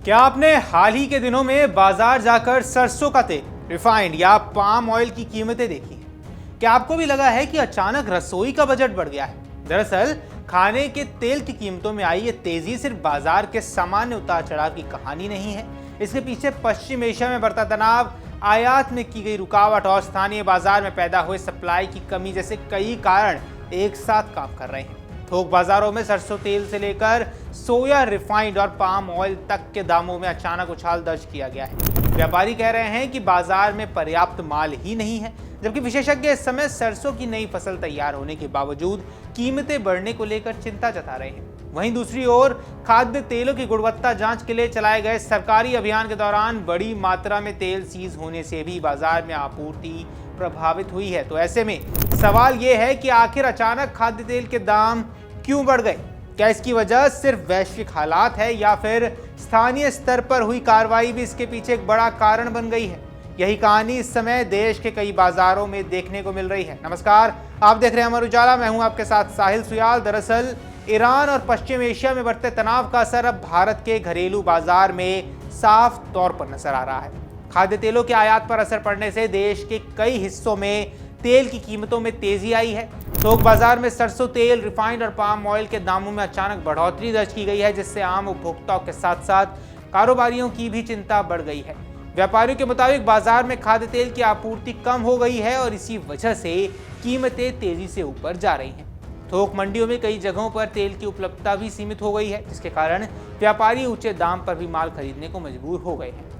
क्या आपने हाल ही के दिनों में बाजार जाकर सरसों का तेल, रिफाइंड या पाम ऑयल की कीमतें देखी हैं? क्या आपको भी लगा है कि अचानक रसोई का बजट बढ़ गया है? दरअसल खाने के तेल की कीमतों में आई ये तेजी सिर्फ बाजार के सामान्य उतार चढ़ाव की कहानी नहीं है। इसके पीछे पश्चिम एशिया में बढ़ता तनाव, आयात में की गई रुकावट और स्थानीय बाजार में पैदा हुए सप्लाई की कमी जैसे कई कारण एक साथ काम कर रहे हैं। थोक बाजारों में सरसों तेल से लेकर सोया, रिफाइंड और पाम ऑयल तक के दामों में अचानक उछाल दर्ज किया गया है। व्यापारी कह रहे हैं कि बाजार में पर्याप्त माल ही नहीं है, जबकि विशेषज्ञ इस समय सरसों की नई फसल तैयार होने के बावजूद कीमतें बढ़ने को लेकर चिंता जता रहे हैं। वहीं दूसरी ओर खाद्य तेलों की गुणवत्ता जांच के लिए चलाए गए सरकारी अभियान के दौरान बड़ी मात्रा में तेल सीज होने से भी बाजार में आपूर्ति प्रभावित हुई है। तो ऐसे में सवाल ये है कि आखिर अचानक खाद्य तेल के दाम क्यों बढ़ गए? क्या इसकी वजह सिर्फ वैश्विक हालात है या फिर स्थानीय स्तर पर हुई कार्रवाई भी इसके पीछे एक बड़ा कारण बन गई है? यही कहानी इस समय देश के कई बाजारों में देखने को मिल रही है। नमस्कार, आप देख रहे हैं अमर उजाला, मैं हूं आपके साथ साहिल सुयाल। दरअसल ईरान और पश्चिम एशिया में बढ़ते तनाव का असर अब भारत के घरेलू बाजार में साफ तौर पर नजर आ रहा है। खाद्य तेलों के आयात पर असर पड़ने से देश के कई हिस्सों में तेल की कीमतों में तेजी आई है। थोक बाजार में सरसों तेल, रिफाइंड और पाम ऑयल के दामों में अचानक बढ़ोतरी दर्ज की गई है, जिससे आम उपभोक्ताओं के साथ साथ कारोबारियों की भी चिंता बढ़ गई है। व्यापारियों के मुताबिक बाजार में खाद्य तेल की आपूर्ति कम हो गई है और इसी वजह से कीमतें तेजी से ऊपर जा रही हैं। थोक मंडियों में कई जगहों पर तेल की उपलब्धता भी सीमित हो गई है, जिसके कारण व्यापारी ऊंचे दाम पर भी माल खरीदने को मजबूर हो गए हैं।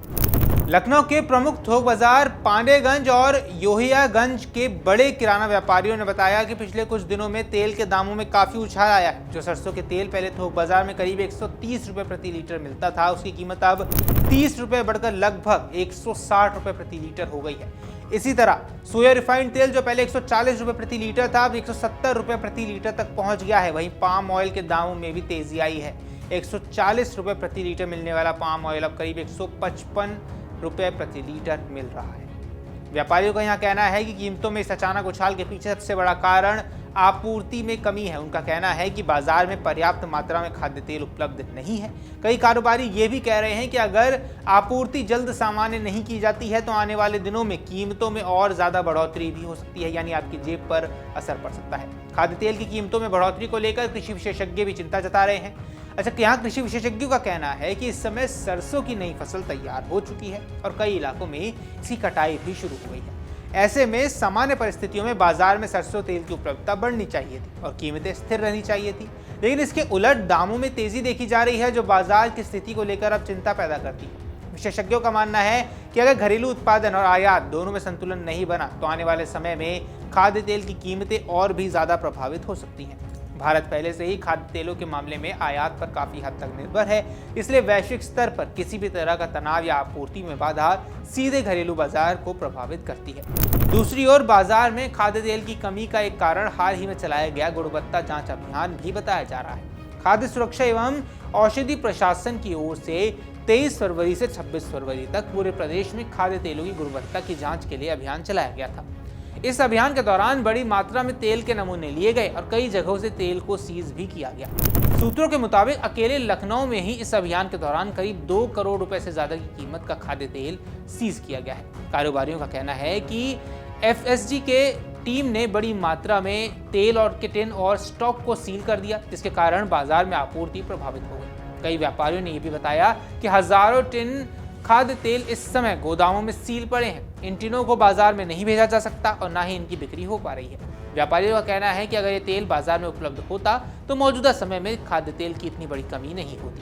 लखनऊ के प्रमुख थोक बाजार पांडेगंज और योहियागंज के बड़े किराना व्यापारियों ने बताया कि पिछले कुछ दिनों में तेल के दामों में काफी उछाल आया है। जो सरसों के तेल पहले थोक बाजार में करीब 130 रुपए प्रति लीटर मिलता था, उसकी कीमत अब 30 रुपए बढ़कर लगभग 160 रुपए प्रति लीटर हो गई है। इसी तरह सोया रिफाइंड तेल जो पहले 140 रुपए प्रति लीटर था, अब 170 रुपए प्रति लीटर तक पहुंच गया है। वहीं पाम ऑयल के दामों में भी तेजी आई है। 140 रुपए प्रति लीटर मिलने वाला पाम ऑयल अब करीब 155 रुपए प्रति लीटर मिल रहा है। व्यापारियों का यहां कहना है कि कीमतों में इस अचानक उछाल के पीछे सबसे बड़ा कारण आपूर्ति में कमी है। उनका कहना है कि बाजार में पर्याप्त मात्रा में खाद्य तेल उपलब्ध नहीं है। कई कारोबारी ये भी कह रहे हैं कि अगर आपूर्ति जल्द सामान्य नहीं की जाती है तो आने वाले दिनों में कीमतों में और ज्यादा बढ़ोतरी भी हो सकती है, यानी आपकी जेब पर असर पड़ सकता है। खाद्य तेल की कीमतों में बढ़ोतरी को लेकर कृषि विशेषज्ञ भी चिंता जता रहे हैं। अच्छा, यहाँ कृषि विशेषज्ञों का कहना है कि इस समय सरसों की नई फसल तैयार हो चुकी है और कई इलाकों में इसकी कटाई भी शुरू हो गई है। ऐसे में सामान्य परिस्थितियों में बाजार में सरसों तेल की उपलब्धता बढ़नी चाहिए थी और कीमतें स्थिर रहनी चाहिए थी, लेकिन इसके उलट दामों में तेजी देखी जा रही है, जो बाजार की स्थिति को लेकर अब चिंता पैदा करती है। विशेषज्ञों का मानना है कि अगर घरेलू उत्पादन और आयात दोनों में संतुलन नहीं बना तो आने वाले समय में खाद्य तेल की कीमतें और भी ज्यादा प्रभावित हो सकती हैं। भारत पहले से ही खाद्य तेलों के मामले में आयात पर काफी हद तक निर्भर है, इसलिए वैश्विक स्तर पर किसी भी तरह का तनाव या आपूर्ति में बाधा सीधे घरेलू बाजार को प्रभावित करती है। दूसरी ओर बाजार में खाद्य तेल की कमी का एक कारण हाल ही में चलाया गया गुणवत्ता जांच अभियान भी बताया जा रहा है। खाद्य सुरक्षा एवं औषधि प्रशासन की ओर से 23 फरवरी से 26 फरवरी तक पूरे प्रदेश में खाद्य तेलों की गुणवत्ता की जाँच के लिए अभियान चलाया गया था। इस अभियान के दौरान बड़ी मात्रा में तेल के नमूने लिए गए और कई जगहों से तेल को सीज भी किया गया। सूत्रों के मुताबिक अकेले लखनऊ में ही इस अभियान के दौरान करीब 2 करोड़ रुपए से ज्यादा की कीमत का खाद्य तेल सीज किया गया है। कारोबारियों का कहना है कि एफएसजी के टीम ने बड़ी मात्रा में तेल और के टिन और स्टॉक को सील कर दिया, जिसके कारण बाजार में आपूर्ति प्रभावित हो गई। कई व्यापारियों ने यह भी बताया कि हजारों टिन खाद्य तेल इस समय गोदामों में सील पड़े हैं। इन टिनों को बाजार में नहीं भेजा जा सकता और ना ही इनकी बिक्री हो पा रही है। व्यापारियों का कहना है कि अगर ये तेल बाजार में उपलब्ध होता तो मौजूदा समय में खाद्य तेल की इतनी बड़ी कमी नहीं होती।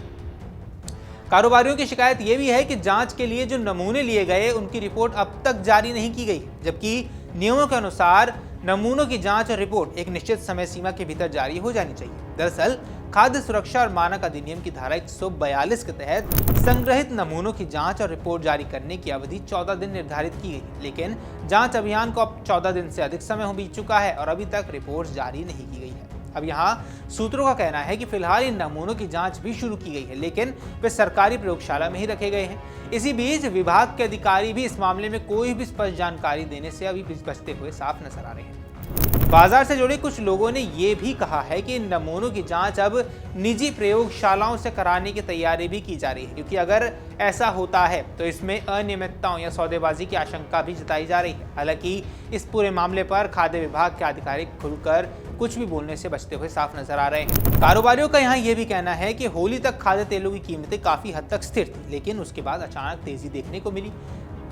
कारोबारियों की शिकायत ये भी है कि जांच के लिए जो नमूने लिए गए उनकी रिपोर्ट अब तक जारी नहीं की गई, जबकि नियमों के अनुसार नमूनों की जांच और रिपोर्ट एक निश्चित समय सीमा के भीतर जारी हो जानी चाहिए। दरअसल खाद्य सुरक्षा और मानक अधिनियम की धारा 142 के तहत संग्रहित नमूनों की जांच और रिपोर्ट जारी करने की अवधि 14 दिन निर्धारित की गई, लेकिन जांच अभियान को अब 14 दिन से अधिक समय हो बीत चुका है और अभी तक रिपोर्ट जारी नहीं की गई है। अब यहाँ सूत्रों का कहना है कि फिलहाल इन नमूनों की जांच भी शुरू की गई है, लेकिन वे सरकारी प्रयोगशाला में ही रखे गए हैं। इसी बीच विभाग के अधिकारी भी इस मामले में कोई भी स्पष्ट जानकारी देने से अभी बचते हुए साफ नजर आ रहे हैं। बाजार से जुड़े कुछ लोगों ने ये भी कहा है कि इन नमूनों की जांच अब निजी प्रयोगशालाओं से कराने की तैयारी भी की जा रही है, क्योंकि अगर ऐसा होता है तो इसमें अनियमितताओं या सौदेबाजी की आशंका भी जताई जा रही है। हालांकि इस पूरे मामले पर खाद्य विभाग के अधिकारी खुलकर कुछ भी बोलने से बचते हुए साफ नजर आ रहे हैं। कारोबारियों का यहाँ यह भी कहना है कि होली तक खाद्य तेलों की कीमतें काफी हद तक स्थिर थी, लेकिन उसके बाद अचानक तेजी देखने को मिली।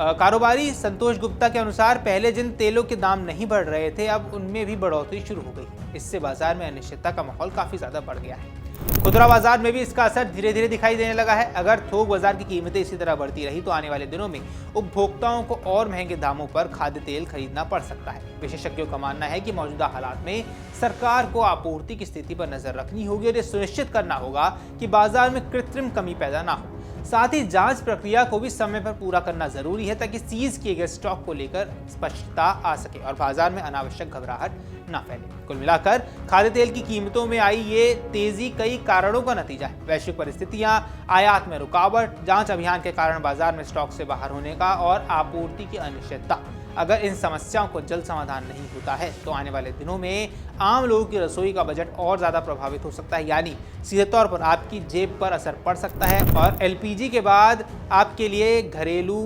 कारोबारी संतोष गुप्ता के अनुसार पहले जिन तेलों के दाम नहीं बढ़ रहे थे, अब उनमें भी बढ़ोतरी शुरू हो गई। इससे बाजार में अनिश्चितता का माहौल काफी ज्यादा बढ़ गया है। खुदरा बाजार में भी इसका असर धीरे धीरे दिखाई देने लगा है। अगर थोक बाजार की कीमतें इसी तरह बढ़ती रही तो आने वाले दिनों में उपभोक्ताओं को और महंगे दामों पर खाद्य तेल खरीदना पड़ सकता है। विशेषज्ञों का मानना है कि मौजूदा हालात में सरकार को आपूर्ति की स्थिति पर नजर रखनी होगी और ये सुनिश्चित करना होगा कि बाजार में कृत्रिम कमी पैदा ना हो। साथ ही जांच प्रक्रिया को भी समय पर पूरा करना जरूरी है, ताकि सीज किए गए स्टॉक को लेकर स्पष्टता आ सके और बाजार में अनावश्यक घबराहट न फैले। कुल मिलाकर खाद्य तेल की कीमतों में आई ये तेजी कई कारणों का नतीजा है। वैश्विक परिस्थितियां, आयात में रुकावट, जांच अभियान के कारण बाजार में स्टॉक से बाहर होने का और आपूर्ति की अनिश्चितता। अगर इन समस्याओं को जल्द समाधान नहीं होता है तो आने वाले दिनों में आम लोगों की रसोई का बजट और ज़्यादा प्रभावित हो सकता है, यानी सीधे तौर पर आपकी जेब पर असर पड़ सकता है। और एलपीजी के बाद आपके लिए घरेलू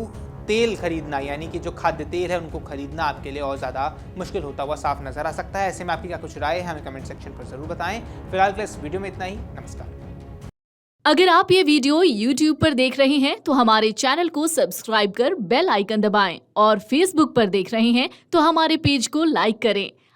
तेल खरीदना, यानी कि जो खाद्य तेल है उनको खरीदना आपके लिए और ज़्यादा मुश्किल होता हुआ साफ नज़र आ सकता है। ऐसे में आपकी क्या कुछ राय है, हमें कमेंट सेक्शन पर ज़रूर बताएं। फिलहाल के इस वीडियो में इतना ही। नमस्कार। अगर आप ये वीडियो YouTube पर देख रहे हैं तो हमारे चैनल को सब्सक्राइब कर बेल आइकन दबाएं और Facebook पर देख रहे हैं तो हमारे पेज को लाइक करें।